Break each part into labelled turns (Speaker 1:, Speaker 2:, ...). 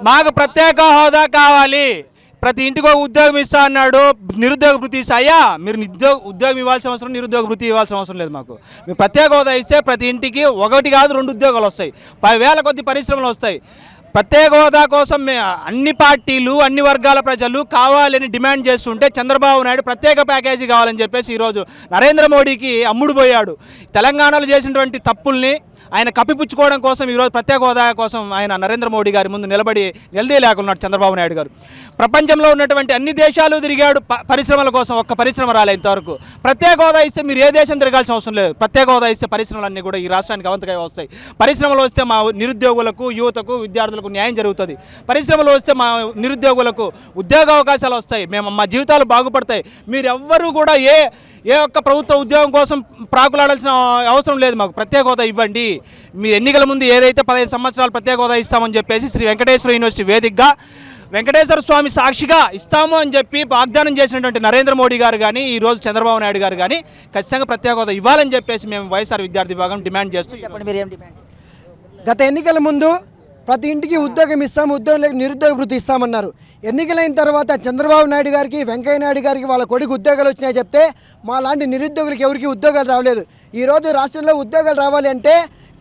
Speaker 1: మాకు ప్రత్యేక హోదా కావాలి, ప్రతి ఇంటికి ఒక ఉద్యోగం ఇస్తా అన్నాడు, నిరుద్యోగ వృత్తి ఇస్తా. అయ్యా మీరు ఉద్యోగం ఇవ్వాల్సిన అవసరం, నిరుద్యోగ వృత్తి ఇవ్వాల్సిన అవసరం లేదు. మాకు మీరు ప్రత్యేక హోదా ఇస్తే ప్రతి ఇంటికి ఒకటి కాదు 2 ఉద్యోగాలు వస్తాయి, 10,000 కొద్ది పరిశ్రమలు వస్తాయి. ప్రత్యేక హోదా కోసం అన్ని పార్టీలు అన్ని వర్గాల ప్రజలు కావాలని డిమాండ్ చేస్తుంటే చంద్రబాబు నాయుడు ప్రత్యేక ప్యాకేజీ కావాలని చెప్పేసి ఈరోజు నరేంద్ర మోడీకి అమ్ముడుపోయాడు. తెలంగాణలో చేసినటువంటి తప్పుల్ని ఆయన కప్పిపుచ్చుకోవడం కోసం ఈరోజు ప్రత్యేక హోదా కోసం ఆయన నరేంద్ర మోడీ గారి ముందు నిలదీయలేకున్నాడు చంద్రబాబు నాయుడు గారు. ప్రపంచంలో ఉన్నటువంటి అన్ని దేశాలు తిరిగాడు పరిశ్రమల కోసం, ఒక్క పరిశ్రమ రాలే ఇంతవరకు. ప్రత్యేక హోదా ఇస్తే మీరు ఏ దేశం తిరగాల్సిన అవసరం లేదు. ప్రత్యేక హోదా ఇస్తే పరిశ్రమలన్నీ కూడా ఈ రాష్ట్రానికి అవంతగా వస్తాయి. పరిశ్రమలు వస్తే మా నిరుద్యోగులకు, యువతకు, విద్యార్థులకు న్యాయం జరుగుతుంది. పరిశ్రమలు వస్తే మా నిరుద్యోగులకు ఉద్యోగ అవకాశాలు వస్తాయి, మా జీవితాలు బాగుపడతాయి. మీరెవ్వరూ కూడా ఏ ఒక్క ప్రభుత్వ ఉద్యోగం కోసం ప్రాకులాడాల్సిన అవసరం లేదు. మాకు ప్రత్యేక హోదా ఇవ్వండి. మీ ఎన్నికల ముందు ఏదైతే 15 సంవత్సరాలు ప్రత్యేక హోదా ఇస్తామని చెప్పేసి శ్రీ వెంకటేశ్వర యూనివర్సిటీ వేదికగా వెంకటేశ్వర స్వామి సాక్షిగా ఇస్తాము అని చెప్పి వాగ్దానం చేసినటువంటి నరేంద్ర మోడీ గారు కానీ ఈరోజు చంద్రబాబు నాయుడు గారు కానీ ఖచ్చితంగా ప్రత్యేక హోదా ఇవ్వాలని చెప్పేసి మేము వైఎస్ఆర్ విద్యార్థి విభాగం డిమాండ్ చేస్తూ.
Speaker 2: చెప్పండి మీరు ఏం డిమాండ్?
Speaker 3: గత ఎన్నికల ముందు ప్రతి ఇంటికి ఉద్యోగం ఇస్తాము, ఉద్యోగం లేక నిరుద్యోగ వృత్తి ఇస్తామన్నారు. ఎన్నికలైన తర్వాత చంద్రబాబు నాయుడు గారికి, వెంకయ్య నాయుడు గారికి వాళ్ళ కొడుకు ఉద్యోగాలు వచ్చినాయి చెప్తే మా లాంటి నిరుద్యోగులకి ఎవరికి ఉద్యోగాలు రావలేదు. ఈరోజు రాష్ట్రంలో ఉద్యోగాలు రావాలి అంటే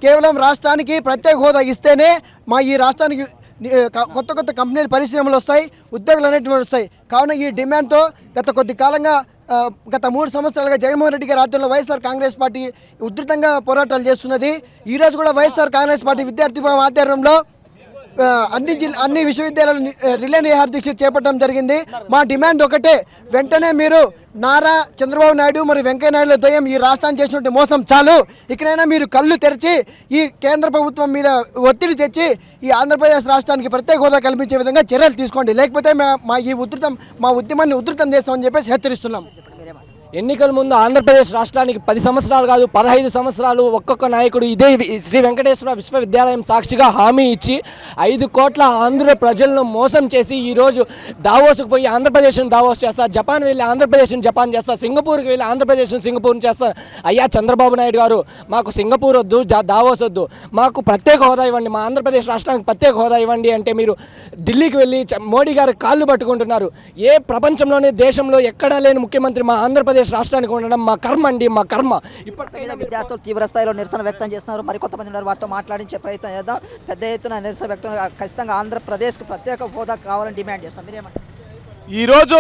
Speaker 3: కేవలం రాష్ట్రానికి ప్రత్యేక హోదా ఇస్తేనే మా ఈ రాష్ట్రానికి కొత్త కొత్త కంపెనీలు, పరిశ్రమలు వస్తాయి, ఉద్యోగాలు అనేటువంటి వస్తాయి. కావున ఈ డిమాండ్తో గత కొద్ది కాలంగా గత 3 సంవత్సరాలుగా జగన్మోహన్ రెడ్డి గారి ఆధ్వర్యంలో వైఎస్ఆర్ కాంగ్రెస్ పార్టీ ఉధృతంగా పోరాటాలు చేస్తున్నది. ఈరోజు కూడా వైఎస్ఆర్ కాంగ్రెస్ పార్టీ విద్యార్థి విభాగం ఆధ్వర్యంలో అన్ని విశ్వవిద్యాలయాలు రిలే నిరాహార దీక్ష చేపట్టడం జరిగింది. మా డిమాండ్ ఒకటే, వెంటనే మీరు నారా చంద్రబాబు నాయుడు మరియు వెంకయ్య నాయుడుల ద్వయం ఈ రాష్ట్రాన్ని చేసినట్టు మోసం చాలు. ఇక్కడైనా మీరు కళ్ళు తెరిచి ఈ కేంద్ర ప్రభుత్వం మీద ఒత్తిడి తెచ్చి ఈ ఆంధ్రప్రదేశ్ రాష్ట్రానికి ప్రత్యేక హోదా కల్పించే విధంగా చర్యలు తీసుకోండి, లేకపోతే మా ఉద్యమాన్ని ఉధృతం చేస్తామని చెప్పేసి హెచ్చరిస్తున్నాం.
Speaker 4: ఎన్నికల ముందు ఆంధ్రప్రదేశ్ రాష్ట్రానికి 10 సంవత్సరాలు కాదు 15 సంవత్సరాలు ఒక్కొక్క నాయకుడు ఇదే శ్రీ వెంకటేశ్వర విశ్వవిద్యాలయం సాక్షిగా హామీ ఇచ్చి 5 కోట్ల ఆంధ్ర ప్రజలను మోసం చేసి ఈరోజు దావోస్కు పోయి ఆంధ్రప్రదేశ్ను దావోస్ చేస్తారు, జపాన్ వెళ్ళి ఆంధ్రప్రదేశ్ను జపాన్ చేస్తారు, సింగపూర్కి వెళ్ళి ఆంధ్రప్రదేశ్ను సింగపూర్ని చేస్తారు. అయ్యా చంద్రబాబు నాయుడు గారు, మాకు సింగపూర్ వద్దు, దావోస్ వద్దు, మాకు ప్రత్యేక హోదా ఇవ్వండి, మా ఆంధ్రప్రదేశ్ రాష్ట్రానికి ప్రత్యేక హోదా ఇవ్వండి అంటే మీరు ఢిల్లీకి వెళ్ళి మోడీ గారి కాళ్ళు పట్టుకుంటున్నారు. ఏ ప్రపంచంలోనే దేశంలో ఎక్కడా లేని ముఖ్యమంత్రి మా ఆంధ్రప్రదేశ్ రాష్ట్రానికి ఉండడం మా కర్మ అండి, మా కర్మ.
Speaker 2: ఇప్పటికైనా విద్యార్థులు తీవ్ర స్థాయిలో నిరసన వ్యక్తం చేస్తున్నారు. మరికొంతమంది ఉన్నారు, వారితో మాట్లాడించే ప్రయత్నం చేద్దాం. పెద్ద ఎత్తున నిరసన వ్యక్తం, ఖచ్చితంగా ఆంధ్రప్రదేశ్కు ప్రత్యేక హోదా కావాలని డిమాండ్ చేస్తాం. మీరేమంటారు?
Speaker 1: ఈరోజు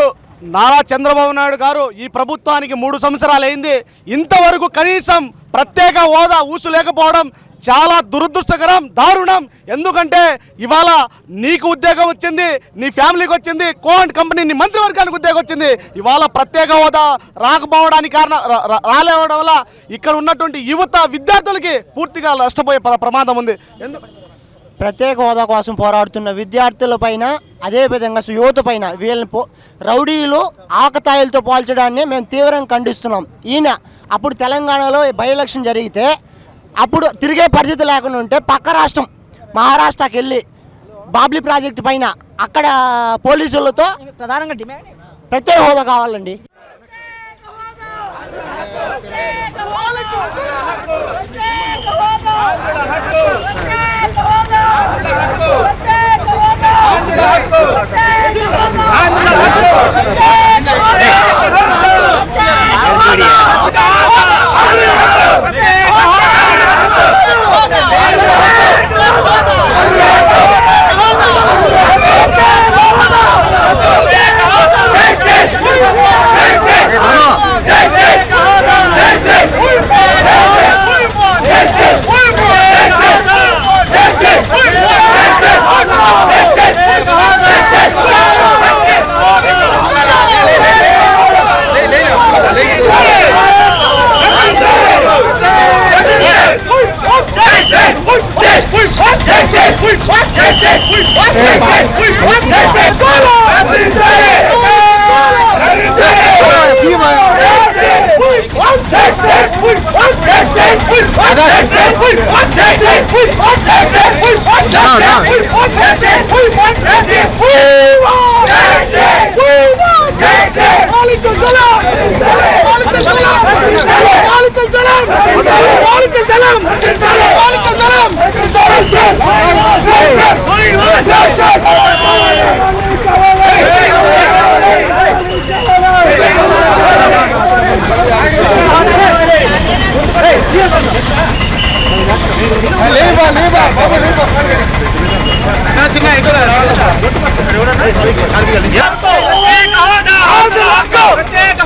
Speaker 1: నారా చంద్రబాబు నాయుడు గారు ఈ ప్రభుత్వానికి 3 సంవత్సరాలు అయింది, ఇంతవరకు కనీసం ప్రత్యేక హోదా ఊసు లేకపోవడం చాలా దురదృష్టకరం, దారుణం. ఎందుకంటే ఇవాళ నీకు ఉద్యోగం వచ్చింది, నీ ఫ్యామిలీకి వచ్చింది, కోంట్ కంపెనీ నీ మంత్రివర్గానికి ఉద్యోగం వచ్చింది. ఇవాళ ప్రత్యేక హోదా రాకపోవడానికి రాలేవడం వల్ల ఇక్కడ ఉన్నటువంటి యువత విద్యార్థులకి పూర్తిగా నష్టపోయే ప్రమాదం ఉంది.
Speaker 5: ప్రత్యేక హోదా కోసం పోరాడుతున్న విద్యార్థుల పైన, అదేవిధంగా యువత పైన వీళ్ళని రౌడీలు ఆకతాయిలతో పోల్చడాన్ని మేము తీవ్రంగా ఖండిస్తున్నాం. ఈయన అప్పుడు తెలంగాణలో బై ఎలక్షన్ జరిగితే అప్పుడు తిరిగే పరిస్థితి లేకుండా ఉంటే పక్క రాష్ట్రం మహారాష్ట్రకి వెళ్ళి బాబ్లీ ప్రాజెక్టు పైన అక్కడ పోలీసులతో
Speaker 2: ప్రధానంగా డిమాండ్
Speaker 5: ప్రత్యేక హోదా కావాలండి.
Speaker 6: Salam! ప్రత్యేక